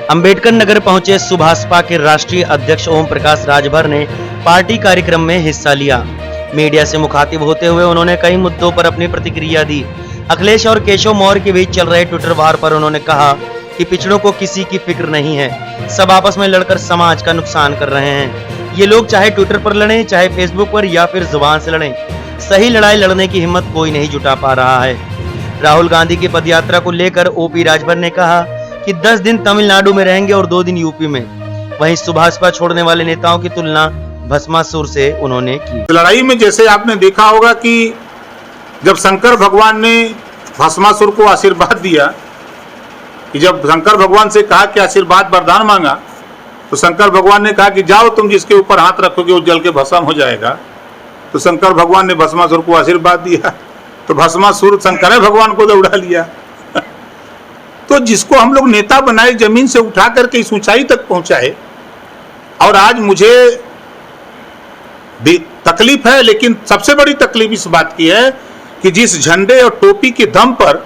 अंबेडकर नगर पहुंचे सुभाषपा के राष्ट्रीय अध्यक्ष ओम प्रकाश राजभर ने पार्टी कार्यक्रम में हिस्सा लिया। मीडिया से मुखातिब होते हुए उन्होंने कई मुद्दों पर अपनी प्रतिक्रिया दी। अखिलेश और केशव मौर्य के बीच चल रहे ट्विटर वार पर उन्होंने कहा कि पिछड़ों को किसी की फिक्र नहीं है, सब आपस में लड़कर समाज का नुकसान कर रहे हैं। ये लोग चाहे ट्विटर पर लड़ें, चाहे फेसबुक पर या फिर जुबान से लड़ें, सही लड़ाई लड़ने की हिम्मत कोई नहीं जुटा पा रहा है। राहुल गांधी की पदयात्रा को लेकर ओपी राजभर ने कहा कि 10 दिन तमिलनाडु में रहेंगे और 2 दिन यूपी में। वहीं सुभाषपा छोड़ने वाले नेताओं की तुलना भस्मासुर से उन्होंने की। लड़ाई में जैसे आपने देखा होगा कि जब शंकर भगवान ने भस्मासुर को आशीर्वाद दिया, कि जब शंकर भगवान से कहा कि आशीर्वाद वरदान मांगा, तो शंकर भगवान ने कहा कि जाओ तुम जिसके ऊपर हाथ रखोगे वो जल के भस्म हो जाएगा। तो शंकर भगवान ने भस्मासुर को आशीर्वाद दिया, तो भस्मासुर शंकर भगवान को दौड़ा लिया। तो जिसको हम लोग नेता बनाए, जमीन से उठा करके इस ऊंचाई तक पहुंचाए, और आज मुझे तकलीफ है, लेकिन सबसे बड़ी तकलीफ इस बात की है कि जिस झंडे और टोपी के दम पर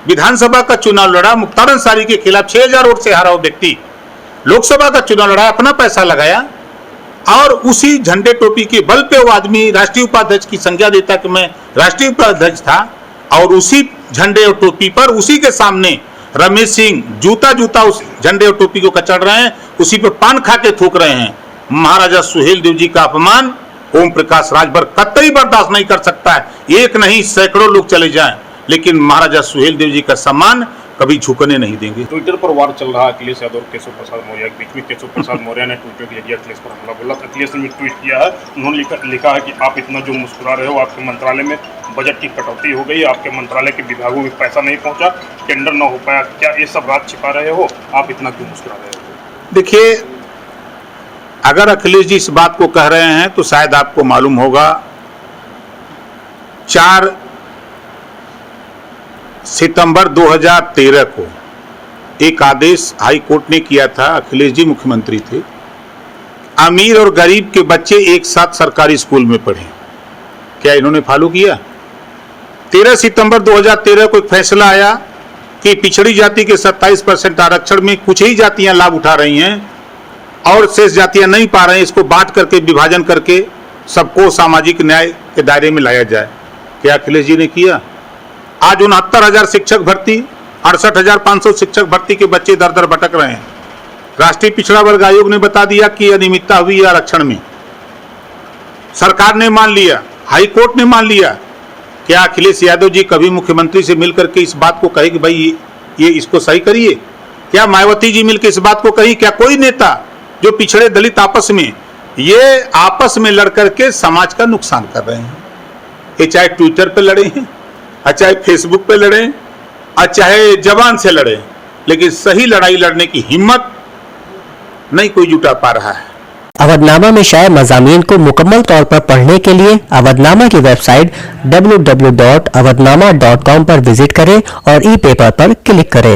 विधानसभा का चुनाव लड़ा, मुख्तार अंसारी के खिलाफ 6000 वोट से हारा वो व्यक्ति लोकसभा का चुनाव लड़ा, अपना पैसा लगाया, और उसी झंडे टोपी के बल पे वो आदमी राष्ट्रीय उपाध्यक्ष की संज्ञा देता कि मैं राष्ट्रीय उपाध्यक्ष था, और उसी झंडे और टोपी पर उसी के सामने रमेश सिंह जूता जूता उस झंडे और टोपी को कचड़ रहे हैं, उसी पे पान खा के थूक रहे हैं। महाराजा सुहेलदेव जी का अपमान ओम प्रकाश राजभर कतई बर्दाश्त नहीं कर सकता है। एक नहीं सैकड़ों लोग चले जाएं, लेकिन महाराजा सुहेलदेव जी का सम्मान कभी झुकने नहीं देंगे। ट्विटर पर वार चल रहा है अखिलेश यादव और केशव प्रसाद मौर्य के बीच में। केशव प्रसाद मौर्य ने ट्विटर किया अखिलेश पर हमला बोला। अखिलेश ने भी ट्वीट किया है, उन्होंने लिखा है कि आप इतना जो मुस्कुरा रहे हो, आपके मंत्रालय में बजट की कटौती हो गई, आपके मंत्रालय के विभागों में पैसा नहीं पहुंचा, टेंडर न हो पाया, क्या ये सब रात छिपा रहे हो? आप इतना क्यों मुस्कुरा रहे हो? देखिए, अगर अखिलेश जी इस बात को कह रहे हैं तो शायद आपको मालूम होगा 4 सितंबर 2013 को एक आदेश हाई कोर्ट ने किया था। अखिलेश जी मुख्यमंत्री थे। अमीर और गरीब के बच्चे एक साथ सरकारी स्कूल में पढ़े, क्या इन्होंने फॉलो किया? 13 सितंबर 2013 को एक फैसला आया कि पिछड़ी जाति के 27% आरक्षण में कुछ ही जातियां लाभ उठा रही हैं और शेष जातियां नहीं पा रहे हैं। इसको बांट करके, विभाजन करके सबको सामाजिक न्याय के दायरे में लाया जाए। क्या अखिलेश जी ने किया? आज 69,000 शिक्षक भर्ती, 68,500 शिक्षक भर्ती के बच्चे दर दर भटक रहे हैं। राष्ट्रीय पिछड़ा वर्ग आयोग ने बता दिया कि अनियमितता हुई आरक्षण में। सरकार ने मान लिया, हाई कोर्ट ने मान लिया। क्या अखिलेश यादव जी कभी मुख्यमंत्री से मिलकर के इस बात को कहे कि भाई ये इसको सही करिए? क्या मायावती जी मिलकर इस बात को कही? क्या कोई नेता जो पिछड़े दलित आपस में लड़ करके समाज का नुकसान कर रहे हैं? ये चाहे ट्विटर पे लड़े हैं, और चाहे फेसबुक पे लड़े, और चाहे जबान से लड़े, लेकिन सही लड़ाई लड़ने की हिम्मत नहीं कोई जुटा पा रहा है। अवधनामा में शाये मज़ामीन को मुकम्मल तौर पर पढ़ने के लिए अवधनामा की वेबसाइट www.awadhnama.com पर विजिट करें और ई पेपर पर क्लिक करें।